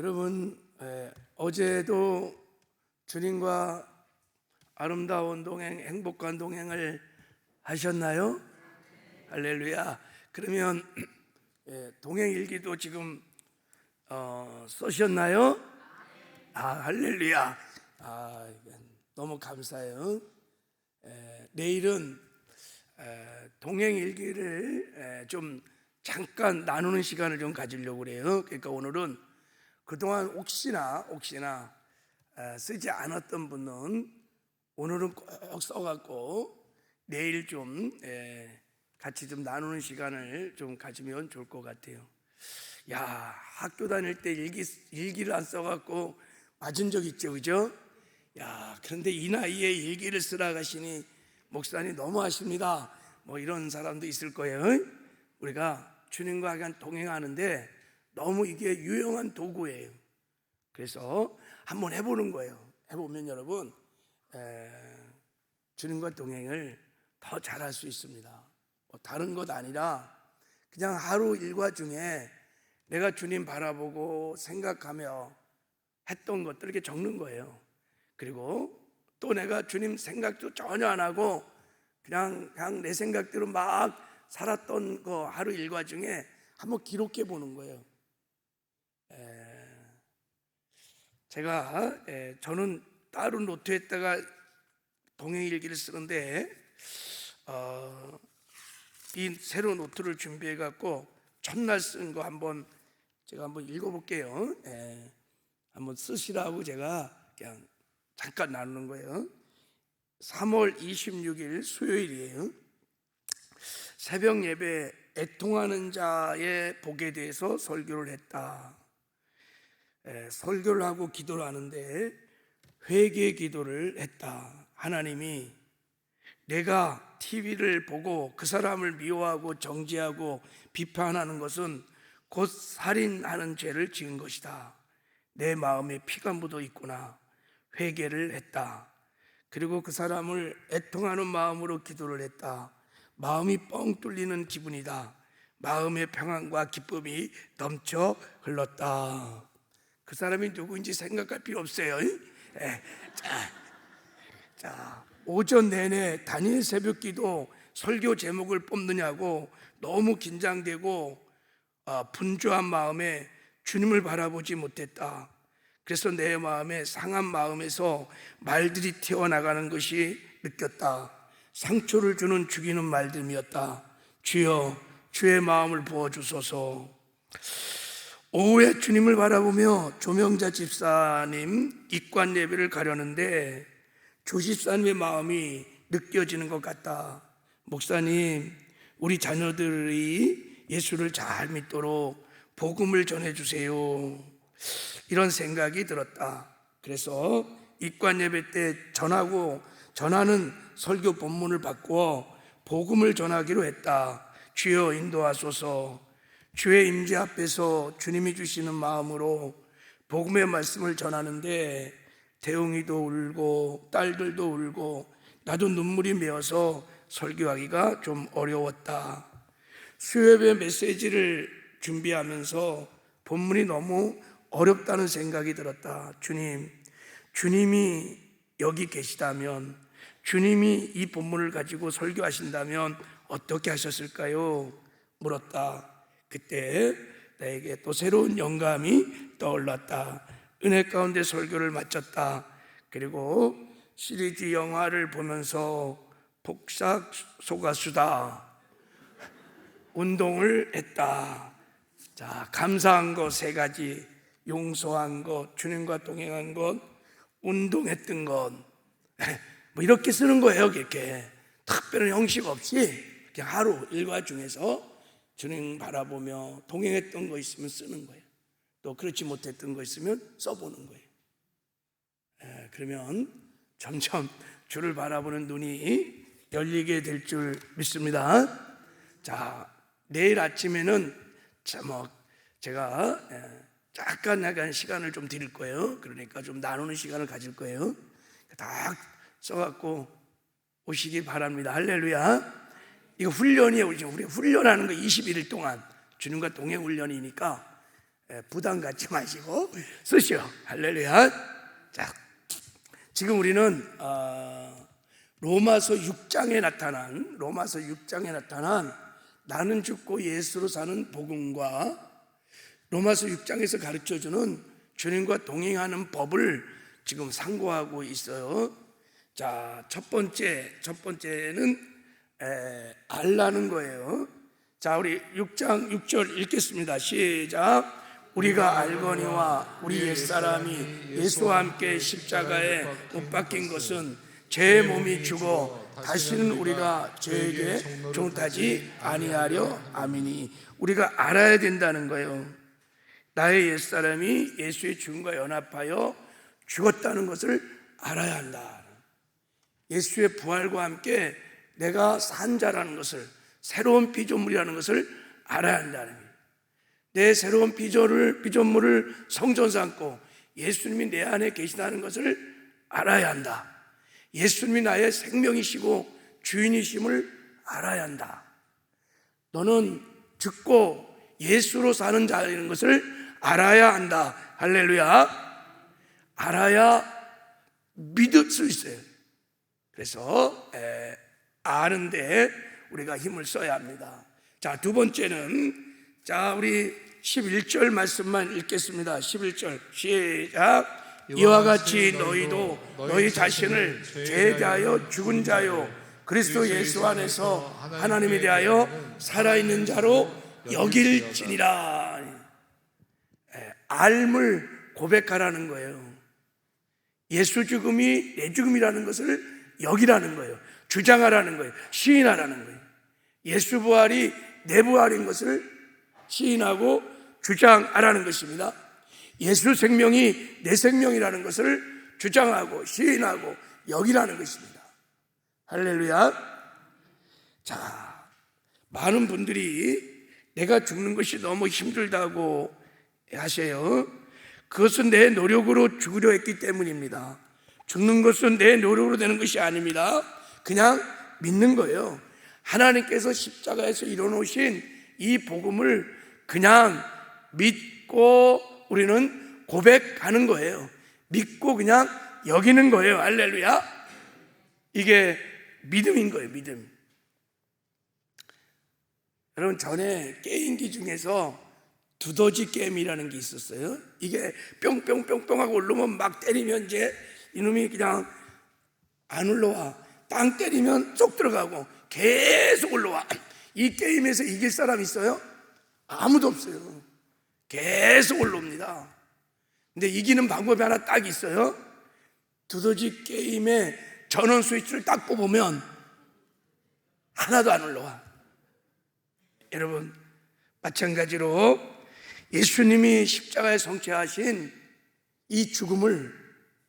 여러분, 어제도 주님과 아름다운 동행, 행복한 동행을 하셨나요? 할렐루야. 그러면 동행일기도 지금 쓰셨나요? 할렐루야. 너무 감사해요. 내일은 동행일기를 좀 잠깐 나누는 시간을 좀 가지려고 그래요. 그러니까 오늘은 그동안 혹시나 쓰지 않았던 분은 오늘은 꼭 써갖고 내일 좀 같이 좀 나누는 시간을 좀 가지면 좋을 것 같아요. 야, 학교 다닐 때 일기를 안 써갖고 맞은 적 있죠, 그죠? 야, 그런데 이 나이에 일기를 쓰라 하시니 목사님 너무하십니다. 뭐 이런 사람도 있을 거예요. 우리가 주님과 그냥 동행하는데 너무 이게 유용한 도구예요. 그래서 한번 해보는 거예요. 해보면 여러분 주님과 동행을 더 잘할 수 있습니다. 다른 것 아니라 그냥 하루 일과 중에 내가 주님 바라보고 생각하며 했던 것들 이렇게 적는 거예요. 그리고 또 내가 주님 생각도 전혀 안 하고 그냥 내 생각대로 막 살았던 거 하루 일과 중에 한번 기록해 보는 거예요. 저는 따로 노트에다가 동행일기를 쓰는데 이 새로운 노트를 준비해 갖고 첫날 쓴 거 제가 한번 읽어볼게요. 한번 쓰시라고 제가 그냥 잠깐 나누는 거예요. 3월 26일 수요일이에요. 새벽 예배 애통하는 자의 복에 대해서 설교를 했다. 설교를 하고 기도를 하는데 회개 기도를 했다. 하나님이 내가 TV를 보고 그 사람을 미워하고 정죄하고 비판하는 것은 곧 살인하는 죄를 지은 것이다. 내 마음에 피가 묻어 있구나. 회개를 했다. 그리고 그 사람을 애통하는 마음으로 기도를 했다. 마음이 뻥 뚫리는 기분이다. 마음의 평안과 기쁨이 넘쳐 흘렀다. 그 사람이 누구인지 생각할 필요 없어요. 자, 오전 내내 단일 새벽기도 설교 제목을 뽑느냐고 너무 긴장되고 분주한 마음에 주님을 바라보지 못했다. 그래서 내 마음에 상한 마음에서 말들이 튀어나가는 것이 느꼈다. 상처를 주는 죽이는 말들이었다. 주여, 주의 마음을 부어주소서. 오후에 주님을 바라보며 조명자 집사님 입관 예배를 가려는데 조 집사님의 마음이 느껴지는 것 같다. 목사님, 우리 자녀들이 예수를 잘 믿도록 복음을 전해주세요. 이런 생각이 들었다. 그래서 입관 예배 때 전하는 설교 본문을 바꾸어 복음을 전하기로 했다. 주여 인도하소서. 주의 임재 앞에서 주님이 주시는 마음으로 복음의 말씀을 전하는데 대웅이도 울고 딸들도 울고 나도 눈물이 메어서 설교하기가 좀 어려웠다. 수요예배 메시지를 준비하면서 본문이 너무 어렵다는 생각이 들었다. 주님이 여기 계시다면, 주님이 이 본문을 가지고 설교하신다면 어떻게 하셨을까요? 물었다. 그때 나에게 또 새로운 영감이 떠올랐다. 은혜 가운데 설교를 마쳤다. 그리고 시리즈 영화를 보면서 폭삭 속았수다. 운동을 했다. 자, 감사한 것 3가지. 용서한 것, 주님과 동행한 것, 운동했던 것. 뭐 이렇게 쓰는 거예요. 이렇게 특별한 형식 없이 그냥 하루 일과 중에서 주님 바라보며 동행했던 거 있으면 쓰는 거예요. 또 그렇지 못했던 거 있으면 써보는 거예요. 그러면 점점 주를 바라보는 눈이 열리게 될 줄 믿습니다. 자, 내일 아침에는 제가 약간 시간을 좀 드릴 거예요. 그러니까 좀 나누는 시간을 가질 거예요. 다 써갖고 오시기 바랍니다. 할렐루야. 이거 훈련이에요. 우리 훈련하는 거 21일 동안 주님과 동행 훈련이니까 부담 갖지 마시고 쓰시오. 할렐루야. 자, 지금 우리는 로마서 6장에 나타난 나는 죽고 예수로 사는 복음과 로마서 6장에서 가르쳐주는 주님과 동행하는 법을 지금 상고하고 있어요. 자, 첫 번째는 알라는 거예요. 자, 우리 6장 6절 읽겠습니다. 시작. 우리가 알거니와 우리 옛사람이 예수와 함께 십자가에 못 박힌 것은 제 몸이 죽어 다시는 우리가 죄에게 종타지 아니하려 아미니. 우리가 알아야 된다는 거예요. 나의 옛사람이 예수의 죽음과 연합하여 죽었다는 것을 알아야 한다. 예수의 부활과 함께 내가 산 자라는 것을, 새로운 피조물이라는 것을 알아야 한다는 거예요. 내 새로운 피조물을 성전 삼고 예수님이 내 안에 계시다는 것을 알아야 한다. 예수님이 나의 생명이시고 주인이심을 알아야 한다. 너는 죽고 예수로 사는 자라는 것을 알아야 한다. 할렐루야. 알아야 믿을 수 있어요. 그래서 아는데 우리가 힘을 써야 합니다. 자, 두 번째는, 자, 우리 11절 말씀만 읽겠습니다. 11절 시작. 이와 같이 너희도 너희 자신을 죄에 대하여 죽은 자요 그리스도 예수 안에서 하나님에 대하여 살아있는 자로 여길지니라. 알물 고백하라는 거예요. 예수 죽음이 내 죽음이라는 것을 여기라는 거예요. 주장하라는 거예요. 시인하라는 거예요. 예수 부활이 내 부활인 것을 시인하고 주장하라는 것입니다. 예수 생명이 내 생명이라는 것을 주장하고 시인하고 여기라는 것입니다. 할렐루야. 자, 많은 분들이 내가 죽는 것이 너무 힘들다고 하세요. 그것은 내 노력으로 죽으려 했기 때문입니다. 죽는 것은 내 노력으로 되는 것이 아닙니다. 그냥 믿는 거예요. 하나님께서 십자가에서 이뤄놓으신 이 복음을 그냥 믿고 우리는 고백하는 거예요. 믿고 그냥 여기는 거예요. 할렐루야. 이게 믿음인 거예요. 믿음. 여러분, 전에 게임기 중에서 두더지 게임이라는 게 있었어요. 이게 뿅뿅뿅뿅 하고 올라오면 막 때리면 이제 이놈이 그냥 안 올라와. 땅 때리면 쏙 들어가고 계속 올라와. 이 게임에서 이길 사람 있어요? 아무도 없어요. 계속 올라옵니다. 근데 이기는 방법이 하나 딱 있어요. 두더지 게임의 전원 스위치를 딱 뽑으면 하나도 안 올라와. 여러분, 마찬가지로 예수님이 십자가에 성취하신 이 죽음을,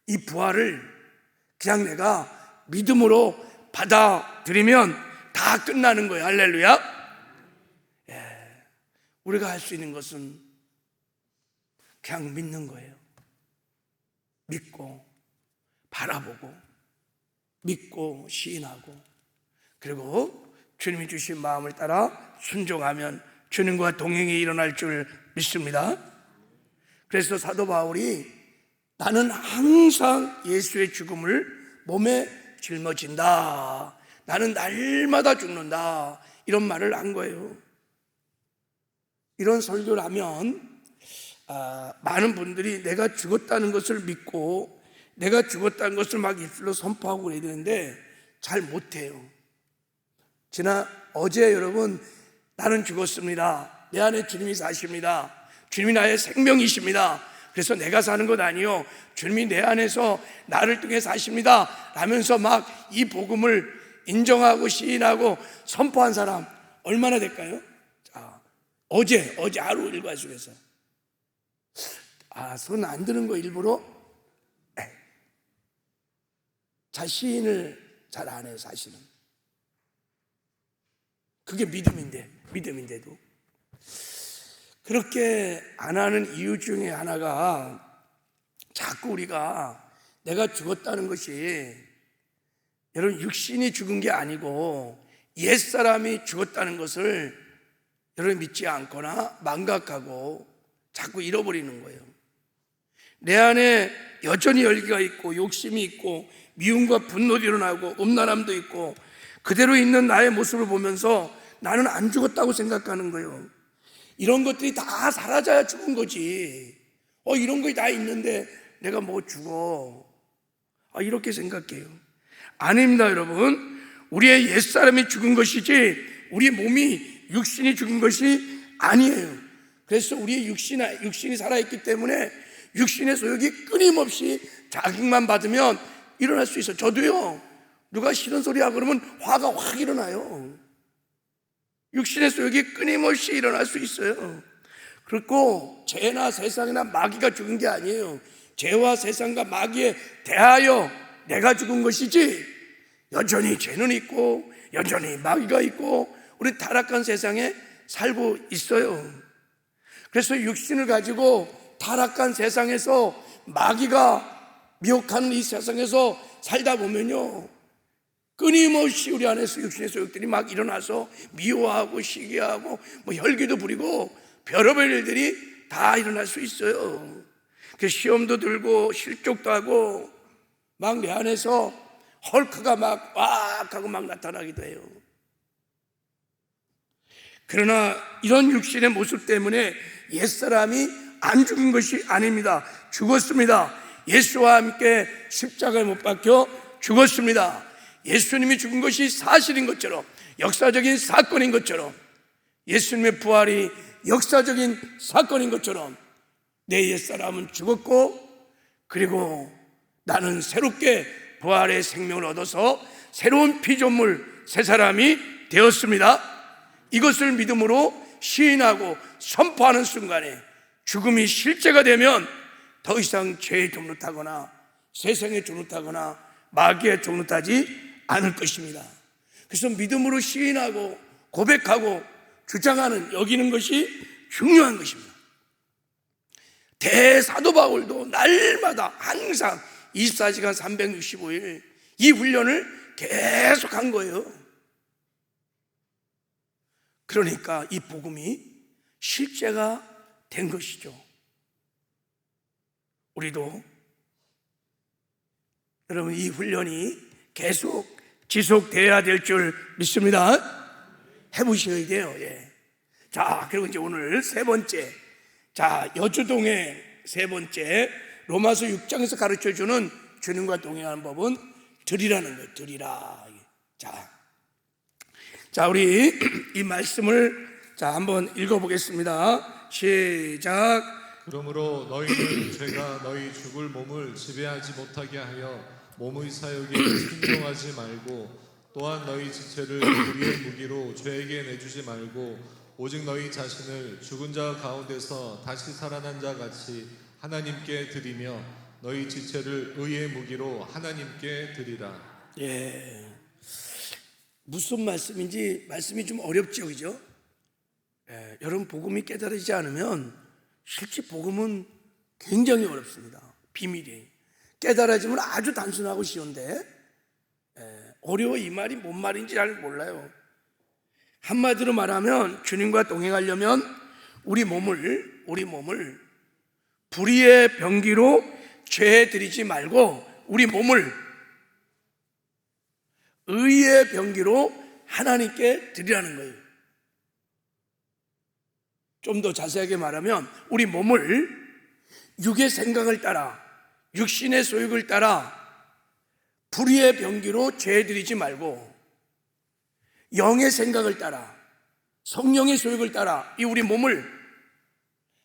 이 부활을 그냥 내가 믿음으로 받아들이면 다 끝나는 거예요. 할렐루야. 우리가 할 수 있는 것은 그냥 믿는 거예요. 믿고 바라보고 믿고 시인하고, 그리고 주님이 주신 마음을 따라 순종하면 주님과 동행이 일어날 줄 믿습니다. 그래서 사도 바울이 나는 항상 예수의 죽음을 몸에 짊어진다, 나는 날마다 죽는다, 이런 말을 한 거예요. 이런 설교를 하면 많은 분들이 내가 죽었다는 것을 믿고 내가 죽었다는 것을 막 입술로 선포하고 그래야 되는데 잘 못해요. 어제 여러분, 나는 죽었습니다, 내 안에 주님이 사십니다, 주님이 나의 생명이십니다, 그래서 내가 사는 것 아니요 주님이 내 안에서 나를 통해 사십니다 라면서 막 이 복음을 인정하고 시인하고 선포한 사람 얼마나 될까요? 자, 어제 하루 일과 속에서 손 안 드는 거 일부러 시인을 잘 안 해요. 사실은 그게 믿음인데도 그렇게 안 하는 이유 중에 하나가, 자꾸 우리가 내가 죽었다는 것이 여러분 육신이 죽은 게 아니고 옛사람이 죽었다는 것을 여러분 믿지 않거나 망각하고 자꾸 잃어버리는 거예요. 내 안에 여전히 열기가 있고 욕심이 있고 미움과 분노도 일어나고 음란함도 있고 그대로 있는 나의 모습을 보면서 나는 안 죽었다고 생각하는 거예요. 이런 것들이 다 사라져야 죽은 거지. 이런 것이 다 있는데 내가 뭐 죽어. 이렇게 생각해요. 아닙니다, 여러분. 우리의 옛사람이 죽은 것이지 우리 몸이 육신이 죽은 것이 아니에요. 그래서 우리의 육신이 살아있기 때문에 육신의 소욕이 끊임없이 자극만 받으면 일어날 수 있어요. 저도요, 누가 싫은 소리 하고 그러면 화가 확 일어나요. 육신의 소욕이 끊임없이 일어날 수 있어요. 그리고 죄나 세상이나 마귀가 죽은 게 아니에요. 죄와 세상과 마귀에 대하여 내가 죽은 것이지 여전히 죄는 있고 여전히 마귀가 있고 우리 타락한 세상에 살고 있어요. 그래서 육신을 가지고 타락한 세상에서 마귀가 미혹하는 이 세상에서 살다 보면요, 끊임없이 우리 안에서 육신의 소욕들이 막 일어나서 미워하고 시기하고 혈기도 부리고 별의별 일들이 다 일어날 수 있어요. 그 시험도 들고 실족도 하고 막 내 안에서 헐크가 막 왁 하고 막 나타나기도 해요. 그러나 이런 육신의 모습 때문에 옛사람이 안 죽은 것이 아닙니다. 죽었습니다. 예수와 함께 십자가에 못 박혀 죽었습니다. 예수님이 죽은 것이 사실인 것처럼, 역사적인 사건인 것처럼, 예수님의 부활이 역사적인 사건인 것처럼 내 옛사람은 죽었고, 그리고 나는 새롭게 부활의 생명을 얻어서 새로운 피조물 새 사람이 되었습니다. 이것을 믿음으로 시인하고 선포하는 순간에 죽음이 실제가 되면 더 이상 죄에 종노타거나 세상에 종노타거나 마귀에 종노타지 않을 것입니다. 그래서 믿음으로 시인하고 고백하고 주장하는, 여기는 것이 중요한 것입니다. 대사도 바울도 날마다 항상 24시간 365일 이 훈련을 계속 한 거예요. 그러니까 이 복음이 실제가 된 것이죠. 우리도 여러분 이 훈련이 계속 지속되어야 될 줄 믿습니다. 해보셔야 돼요. 예. 자, 그리고 이제 오늘 세 번째, 여주동의 세 번째, 로마서 6장에서 가르쳐주는 주님과 동행하는 법은 드리라는 거예요. 드리라. 자, 우리 이 말씀을 한번 읽어보겠습니다. 시작. 그러므로 너희는 죄가 너희 죽을 몸을 지배하지 못하게 하여 몸의 사욕에 순종하지 말고, 또한 너희 지체를 우리의 무기로 죄에게 내주지 말고, 오직 너희 자신을 죽은 자 가운데서 다시 살아난 자 같이 하나님께 드리며 너희 지체를 의의 무기로 하나님께 드리라. 예, 무슨 말씀인지 말씀이 좀 어렵죠, 그죠? 예, 여러분 복음이 깨달아지지 않으면 실제 복음은 굉장히 어렵습니다. 비밀이 깨달아지면 아주 단순하고 쉬운데 어려워. 이 말이 뭔 말인지 잘 몰라요. 한마디로 말하면 주님과 동행하려면 우리 몸을 불의의 병기로 죄에 들이지 말고 우리 몸을 의의 병기로 하나님께 드리라는 거예요. 좀 더 자세하게 말하면 우리 몸을 육의 생각을 따라, 육신의 소욕을 따라 불의의 병기로 죄에 들이지 말고 영의 생각을 따라, 성령의 소욕을 따라 이 우리 몸을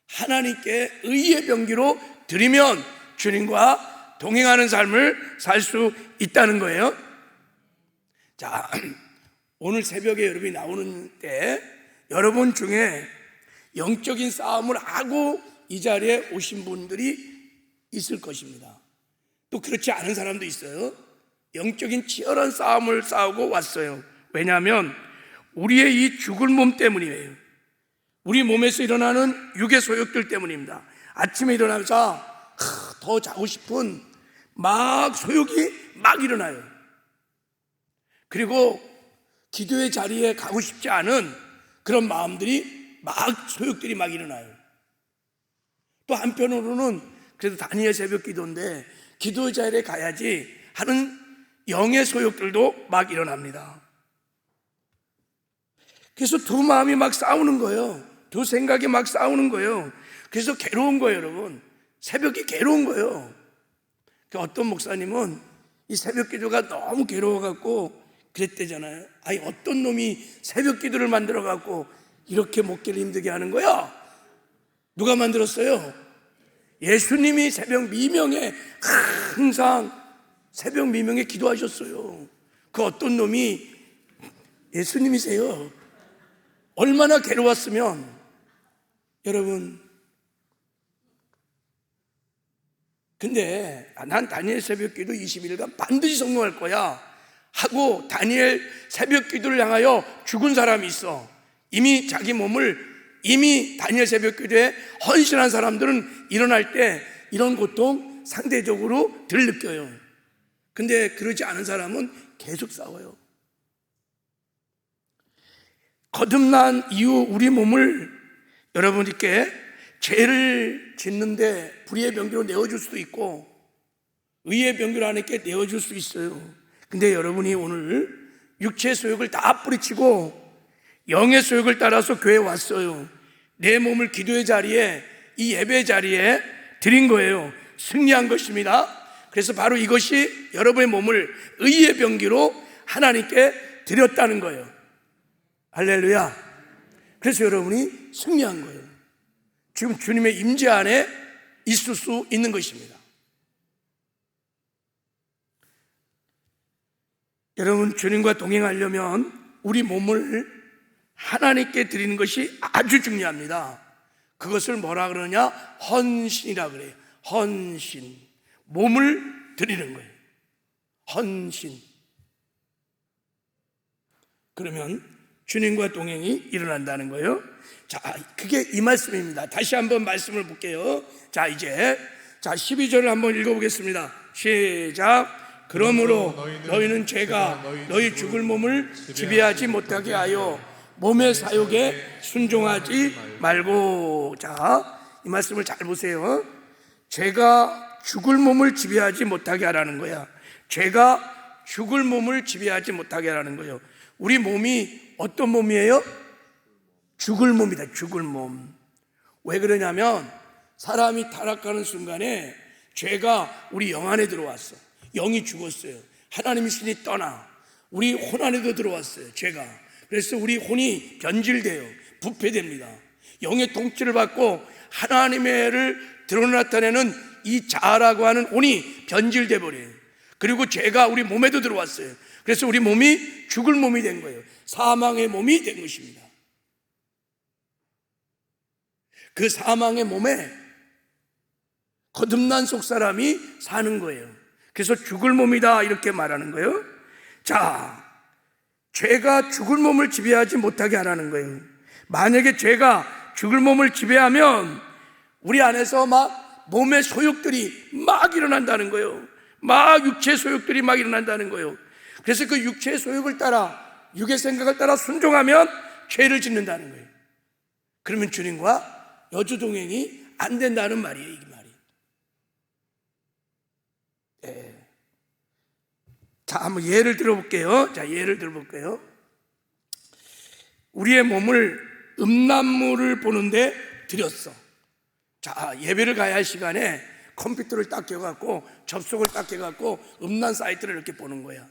하나님께 의의 병기로 드리면 주님과 동행하는 삶을 살 수 있다는 거예요. 자, 오늘 새벽에 여러분이 나오는 때 여러분 중에 영적인 싸움을 하고 이 자리에 오신 분들이 있을 것입니다. 또 그렇지 않은 사람도 있어요. 영적인 치열한 싸움을 싸우고 왔어요. 왜냐하면 우리의 이 죽을 몸 때문이에요. 우리 몸에서 일어나는 육의 소욕들 때문입니다. 아침에 일어나면서 더 자고 싶은 소욕이 막 일어나요. 그리고 기도의 자리에 가고 싶지 않은 그런 마음들이 소욕들이 막 일어나요. 또 한편으로는 그래도 다니엘 새벽 기도인데 기도 자리에 가야지 하는 영의 소욕들도 막 일어납니다. 그래서 두 마음이 막 싸우는 거예요. 두 생각이 막 싸우는 거예요. 그래서 괴로운 거예요, 여러분. 새벽이 괴로운 거예요. 어떤 목사님은 이 새벽 기도가 너무 괴로워갖고 그랬대잖아요. 아니, 어떤 놈이 새벽 기도를 만들어갖고 이렇게 목회를 힘들게 하는 거야? 누가 만들었어요? 예수님이 새벽 미명에 항상 새벽 미명에 기도하셨어요. 그 어떤 놈이 예수님이세요. 얼마나 괴로웠으면. 여러분, 근데 난 다니엘 새벽 기도 20일간 반드시 성공할 거야 하고 다니엘 새벽 기도를 향하여 죽은 사람이 있어. 이미 자기 몸을 이미 다니엘 새벽 기도에 헌신한 사람들은 일어날 때 이런 고통 상대적으로 덜 느껴요. 근데 그러지 않은 사람은 계속 싸워요. 거듭난 이후 우리 몸을 여러분께 죄를 짓는데 불의의 병기로 내어줄 수도 있고 의의 병기로 하나님께 내어줄 수 있어요. 근데 여러분이 오늘 육체의 소욕을 다 뿌리치고 영의 소욕을 따라서 교회에 왔어요. 내 몸을 기도의 자리에, 이 예배 자리에 드린 거예요. 승리한 것입니다. 그래서 바로 이것이 여러분의 몸을 의의 병기로 하나님께 드렸다는 거예요. 할렐루야. 그래서 여러분이 승리한 거예요. 지금 주님의 임재 안에 있을 수 있는 것입니다. 여러분, 주님과 동행하려면 우리 몸을 하나님께 드리는 것이 아주 중요합니다. 그것을 뭐라 그러냐? 헌신이라 그래요. 헌신. 몸을 드리는 거예요. 헌신. 그러면 주님과 동행이 일어난다는 거예요. 자, 그게 이 말씀입니다. 다시 한번 말씀을 볼게요. 자, 이제 12절을 한번 읽어보겠습니다. 시작. 그러므로 너희는 죄가 너희 죽을 몸을 지배하지 못하게 하여 몸의 사욕에 순종하지 말고. 자, 이 말씀을 잘 보세요. 죄가 죽을 몸을 지배하지 못하게 하라는 거야. 죄가 죽을 몸을 지배하지 못하게 하라는 거예요. 우리 몸이 어떤 몸이에요? 죽을 몸이다. 죽을 몸. 왜 그러냐면 사람이 타락하는 순간에 죄가 우리 영 안에 들어왔어. 영이 죽었어요. 하나님의 신이 떠나 우리 혼 안에도 들어왔어요. 죄가. 그래서 우리 혼이 변질돼요. 부패됩니다. 영의 통치를 받고 하나님의 애를 드러나타내는 이 자아라고 하는 혼이 변질돼 버려요. 그리고 죄가 우리 몸에도 들어왔어요. 그래서 우리 몸이 죽을 몸이 된 거예요. 사망의 몸이 된 것입니다. 그 사망의 몸에 거듭난 속사람이 사는 거예요. 그래서 죽을 몸이다 이렇게 말하는 거예요. 자, 죄가 죽을 몸을 지배하지 못하게 하라는 거예요. 만약에 죄가 죽을 몸을 지배하면 우리 안에서 막 몸의 소욕들이 막 일어난다는 거예요. 막 육체의 소욕들이 막 일어난다는 거예요. 그래서 그 육체의 소욕을 따라, 육의 생각을 따라 순종하면 죄를 짓는다는 거예요. 그러면 주님과 여주동행이 안 된다는 말이에요. 이 말이. 네. 자, 한번 예를 들어볼게요. 자, 예를 들어볼게요. 우리의 몸을 음란물을 보는데 들였어. 자, 예배를 가야 할 시간에 컴퓨터를 딱 켜갖고 접속을 딱 해갖고 음란 사이트를 이렇게 보는 거야.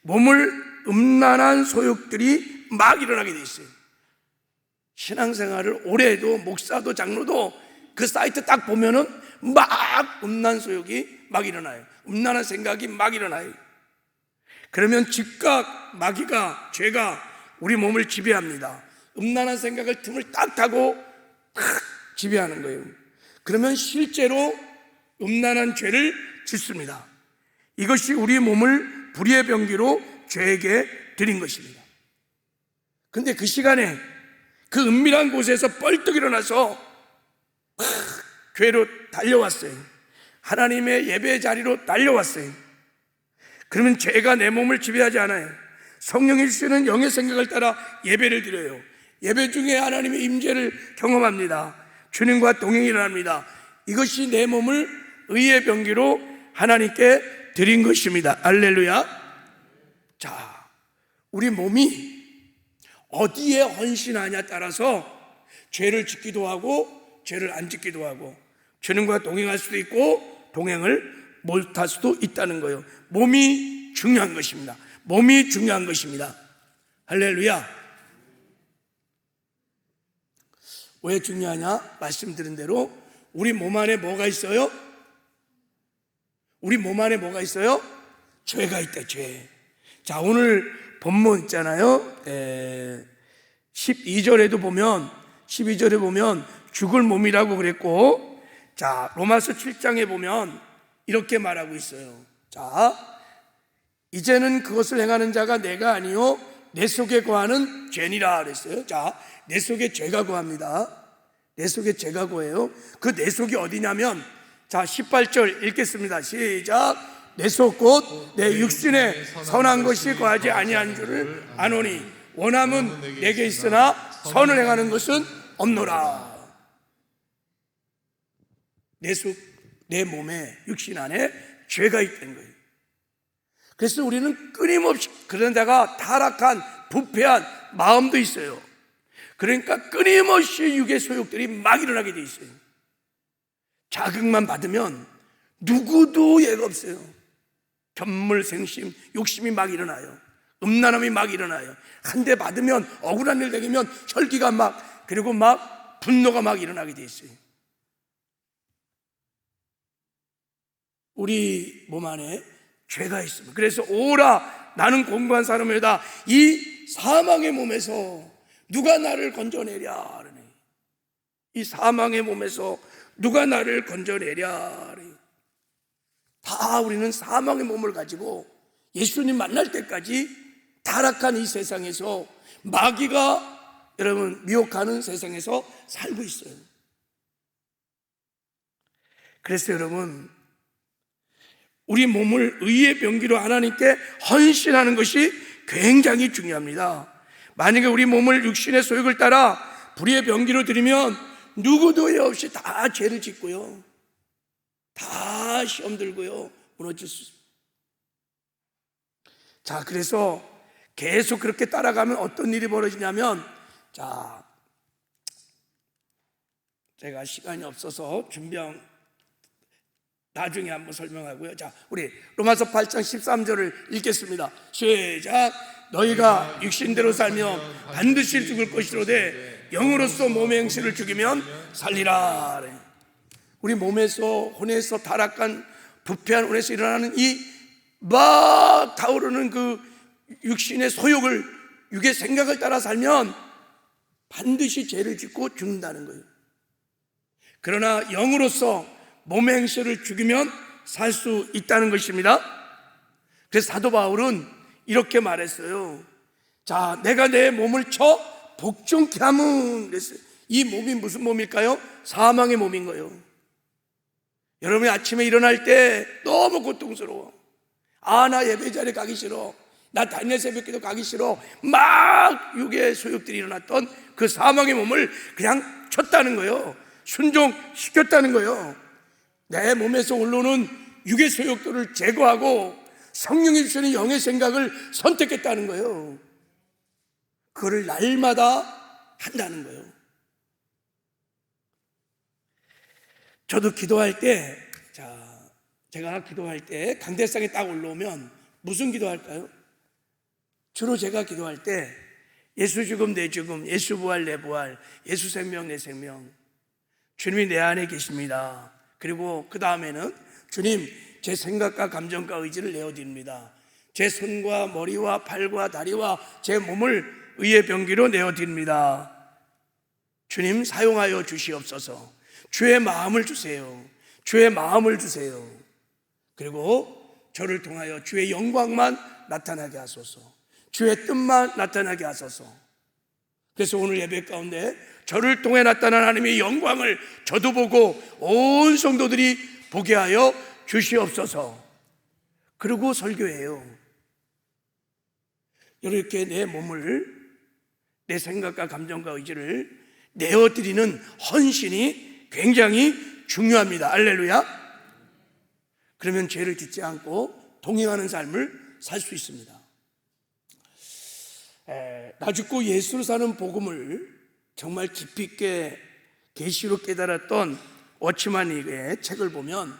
몸을 음란한 소욕들이 막 일어나게 돼 있어요. 신앙생활을 오래 해도 목사도 장로도 그 사이트 딱 보면은 막 음란 소욕이 막 일어나요. 음란한 생각이 막 일어나요. 그러면 즉각 마귀가, 죄가 우리 몸을 지배합니다. 음란한 생각을 틈을 딱 타고 탁 지배하는 거예요. 그러면 실제로 음란한 죄를 짓습니다. 이것이 우리 몸을 불의의 병기로 죄에게 드린 것입니다. 근데 그 시간에 그 은밀한 곳에서 뻘떡 일어나서 교회로 달려왔어요. 하나님의 예배 자리로 달려왔어요. 그러면 죄가 내 몸을 지배하지 않아요. 성령이 주시는 영의 생각을 따라 예배를 드려요. 예배 중에 하나님의 임재를 경험합니다. 주님과 동행이 일어납니다. 이것이 내 몸을 의의 병기로 하나님께 드린 것입니다. 할렐루야. 자, 우리 몸이 어디에 헌신하냐에 따라서 죄를 짓기도 하고 죄를 안 짓기도 하고 주님과 동행할 수도 있고 동행을 못할 수도 있다는 거예요. 몸이 중요한 것입니다. 몸이 중요한 것입니다. 할렐루야. 왜 중요하냐? 말씀드린 대로 우리 몸 안에 뭐가 있어요? 우리 몸 안에 뭐가 있어요? 죄가 있다, 죄. 자, 오늘 본문 있잖아요. 12절에 보면 죽을 몸이라고 그랬고, 자, 로마서 7장에 보면 이렇게 말하고 있어요. 자, 이제는 그것을 행하는 자가 내가 아니요 내 속에 거하는 죄니라 그랬어요. 자, 내 속에 죄가 거합니다. 내 속에 죄가 거해요. 그 내 속이 어디냐면, 자, 18절 읽겠습니다. 시작. 내 속 곧 내 육신에 선한 것이 거하지 아니한 줄을 아노니 원함은 내게 있으나 선을 행하는 것은 없노라. 내 몸에 육신 안에 죄가 있다는 거예요. 그래서 우리는 끊임없이 그런 데가 타락한 부패한 마음도 있어요. 그러니까 끊임없이 육의 소욕들이 막 일어나게 돼 있어요. 자극만 받으면 누구도 예가 없어요. 견물생심, 욕심이 막 일어나요. 음란함이 막 일어나요. 한 대 받으면 억울한 일 되면 혈기가 막, 그리고 막 분노가 막 일어나게 돼 있어요. 우리 몸 안에 죄가 있습니다. 그래서 오라 나는 공고한 사람이다. 이 사망의 몸에서 누가 나를 건져내랴. 이 사망의 몸에서 누가 나를 건져내랴. 다 우리는 사망의 몸을 가지고 예수님 만날 때까지 타락한 이 세상에서 마귀가 여러분 미혹하는 세상에서 살고 있어요. 그래서 여러분 우리 몸을 의의 병기로 하나님께 헌신하는 것이 굉장히 중요합니다. 만약에 우리 몸을 육신의 소욕을 따라 불의의 병기로 드리면 누구도 예 없이 다 죄를 짓고요, 다 시험 들고요, 무너질 수 있습니다. 자, 그래서 계속 그렇게 따라가면 어떤 일이 벌어지냐면, 자, 제가 시간이 없어서 나중에 한번 설명하고요. 자, 우리 로마서 8장 13절을 읽겠습니다. 시작. 너희가 육신대로 살며 반드시 죽을 것이로되 영으로서 몸의 행실을 죽이면 살리라. 우리 몸에서 혼에서 타락한 부패한 혼에서 일어나는 이 막 타오르는 그 육신의 소욕을, 육의 생각을 따라 살면 반드시 죄를 짓고 죽는다는 거예요. 그러나 영으로서 몸의 행실을 죽이면 살 수 있다는 것입니다. 그래서 사도 바울은 이렇게 말했어요. 자, 내가 내 몸을 쳐 복종케 함은 그랬어요. 이 몸이 무슨 몸일까요? 사망의 몸인 거예요. 여러분이 아침에 일어날 때 너무 고통스러워. 아, 나 예배 자리에 가기 싫어. 나 다니엘 새벽기도 가기 싫어. 막 육의 소욕들이 일어났던 그 사망의 몸을 그냥 쳤다는 거예요. 순종시켰다는 거예요. 내 몸에서 올라오는 육의 소욕들을 제거하고 성령이 주시는 영의 생각을 선택했다는 거예요. 그거를 날마다 한다는 거예요. 저도 기도할 때, 제가 기도할 때 강대상에 딱 올라오면 무슨 기도할까요? 주로 제가 기도할 때 예수 죽음 내 죽음, 예수 부활 내 부활, 예수 생명 내 생명, 주님이 내 안에 계십니다. 그리고 그 다음에는 주님, 제 생각과 감정과 의지를 내어드립니다. 제 손과 머리와 팔과 다리와 제 몸을 의의 병기로 내어드립니다. 주님 사용하여 주시옵소서. 주의 마음을 주세요. 주의 마음을 주세요. 그리고 저를 통하여 주의 영광만 나타나게 하소서. 주의 뜻만 나타나게 하소서. 그래서 오늘 예배 가운데 저를 통해 나타난 하나님의 영광을 저도 보고 온 성도들이 보게 하여 주시옵소서. 그리고 설교해요. 이렇게 내 몸을, 내 생각과 감정과 의지를 내어드리는 헌신이 굉장히 중요합니다. 할렐루야. 그러면 죄를 짓지 않고 동행하는 삶을 살 수 있습니다. 나 죽고 예수로 사는 복음을 정말 깊이 있게 계시로 깨달았던 워치만의 책을 보면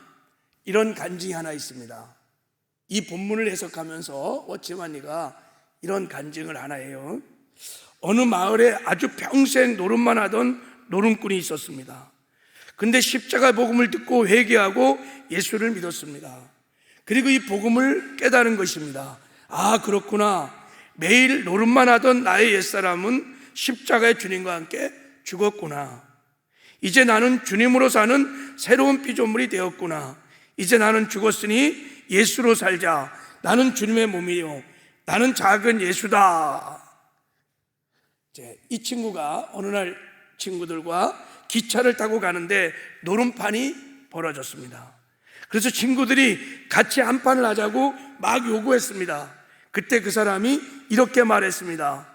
이런 간증이 하나 있습니다. 이 본문을 해석하면서 워치만이가 이런 간증을 하나 해요. 어느 마을에 아주 평생 노름만 하던 노름꾼이 있었습니다. 근데 십자가 복음을 듣고 회개하고 예수를 믿었습니다. 그리고 이 복음을 깨달은 것입니다. 아, 그렇구나. 매일 노름만 하던 나의 옛사람은 십자가의 주님과 함께 죽었구나. 이제 나는 주님으로 사는 새로운 피조물이 되었구나. 이제 나는 죽었으니 예수로 살자. 나는 주님의 몸이요, 나는 작은 예수다. 이 친구가 어느 날 친구들과 기차를 타고 가는데 노름판이 벌어졌습니다. 그래서 친구들이 같이 한판을 하자고 막 요구했습니다. 그때 그 사람이 이렇게 말했습니다.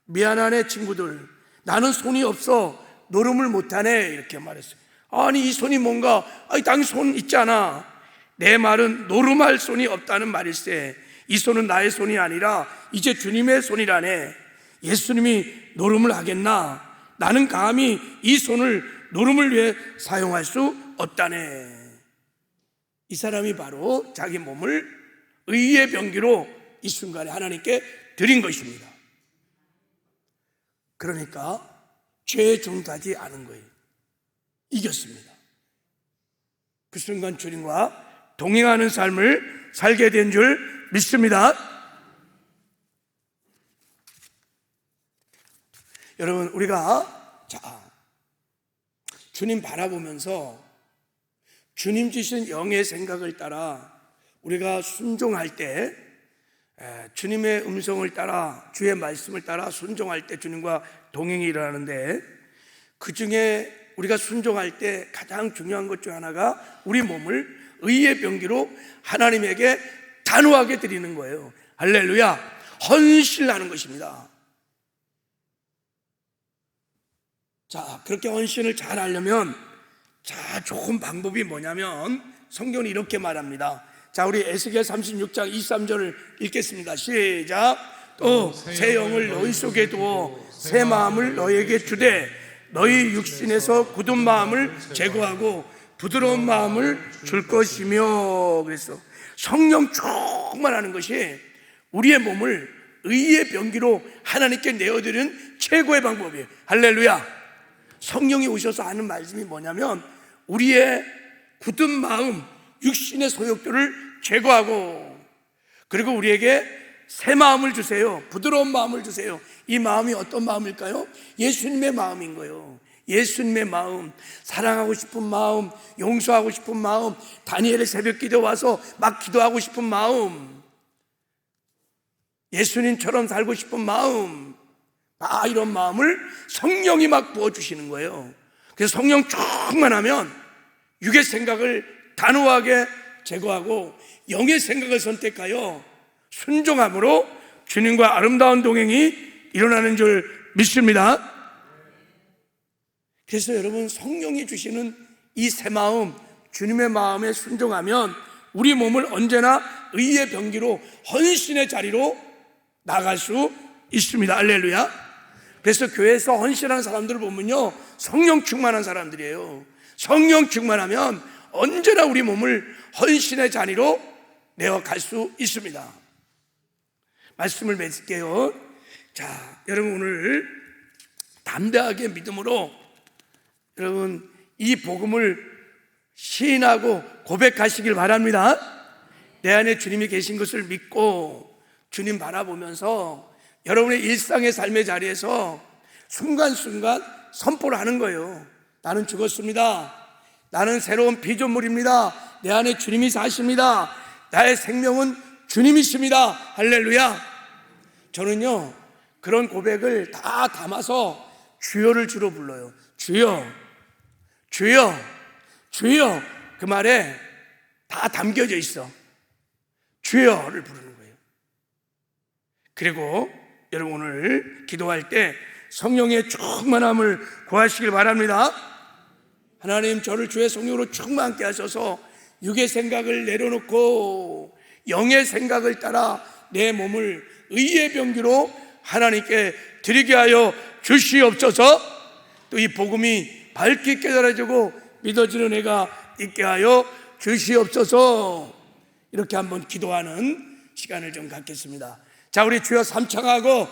미안하네 친구들, 나는 손이 없어 노름을 못하네. 이렇게 말했어요. 아니, 이 손이 뭔가, 아니, 당연히 손 있잖아. 내 말은 노름할 손이 없다는 말일세. 이 손은 나의 손이 아니라 이제 주님의 손이라네. 예수님이 노름을 하겠나? 나는 감히 이 손을 노름을 위해 사용할 수 없다네. 이 사람이 바로 자기 몸을 의의 병기로 이 순간에 하나님께 드린 것입니다. 그러니까 죄에 종하지 않은 거예요. 이겼습니다. 그 순간 주님과 동행하는 삶을 살게 된 줄 믿습니다. 여러분, 우리가 주님 바라보면서 주님 주신 영의 생각을 따라 우리가 순종할 때, 주님의 음성을 따라, 주의 말씀을 따라 순종할 때 주님과 동행이 일어나는데, 그 중에 우리가 순종할 때 가장 중요한 것 중 하나가 우리 몸을 의의 병기로 하나님에게 단호하게 드리는 거예요. 할렐루야. 헌신하는 것입니다. 그렇게 헌신을 잘 하려면 좋은 방법이 뭐냐면 성경은 이렇게 말합니다. 우리 에스겔 36장 23절을 읽겠습니다. 시작. 또 새 영을 너희 속에 두어 새 마음을 너희에게 주되 너희 육신에서 굳은 마음을 제거하고 부드러운 마음을 줄 것이며. 그래서 성령 충만하는 것이 우리의 몸을 의의 병기로 하나님께 내어드리는 최고의 방법이에요. 할렐루야. 성령이 오셔서 하는 말씀이 뭐냐면 우리의 굳은 마음, 육신의 소욕들을 제거하고, 그리고 우리에게 새 마음을 주세요. 부드러운 마음을 주세요. 이 마음이 어떤 마음일까요? 예수님의 마음인 거예요. 예수님의 마음, 사랑하고 싶은 마음, 용서하고 싶은 마음, 다니엘의 새벽 기도 와서 막 기도하고 싶은 마음, 예수님처럼 살고 싶은 마음, 이런 마음을 성령이 막 부어주시는 거예요. 그래서 성령 충만하면 육의 생각을 단호하게 제거하고 영의 생각을 선택하여 순종함으로 주님과 아름다운 동행이 일어나는 줄 믿습니다. 그래서 여러분, 성령이 주시는 이 새 마음, 주님의 마음에 순종하면 우리 몸을 언제나 의의 병기로 헌신의 자리로 나갈 수 있습니다. 할렐루야. 그래서 교회에서 헌신하는 사람들을 보면요, 성령 충만한 사람들이에요. 성령 충만하면 언제나 우리 몸을 헌신의 자리로 내어갈 수 있습니다. 말씀을 맺을게요. 여러분, 오늘 담대하게 믿음으로 여러분 이 복음을 시인하고 고백하시길 바랍니다. 내 안에 주님이 계신 것을 믿고 주님 바라보면서 여러분의 일상의 삶의 자리에서 순간순간 선포를 하는 거예요. 나는 죽었습니다. 나는 새로운 피조물입니다. 내 안에 주님이 사십니다. 나의 생명은 주님이십니다. 할렐루야. 저는요, 그런 고백을 다 담아서 주여를 주로 불러요. 주여, 주여, 주여. 그 말에 다 담겨져 있어. 주여를 부르는 거예요. 그리고 여러분, 오늘 기도할 때 성령의 충만함을 구하시길 바랍니다. 하나님, 저를 주의 성령으로 충만케 하셔서 육의 생각을 내려놓고 영의 생각을 따라 내 몸을 의의 병기로 하나님께 드리게 하여 주시옵소서. 또 이 복음이 밝게 깨달아지고 믿어지는 애가 있게 하여 주시옵소서. 이렇게 한번 기도하는 시간을 좀 갖겠습니다. 자, 우리 주여 삼창하고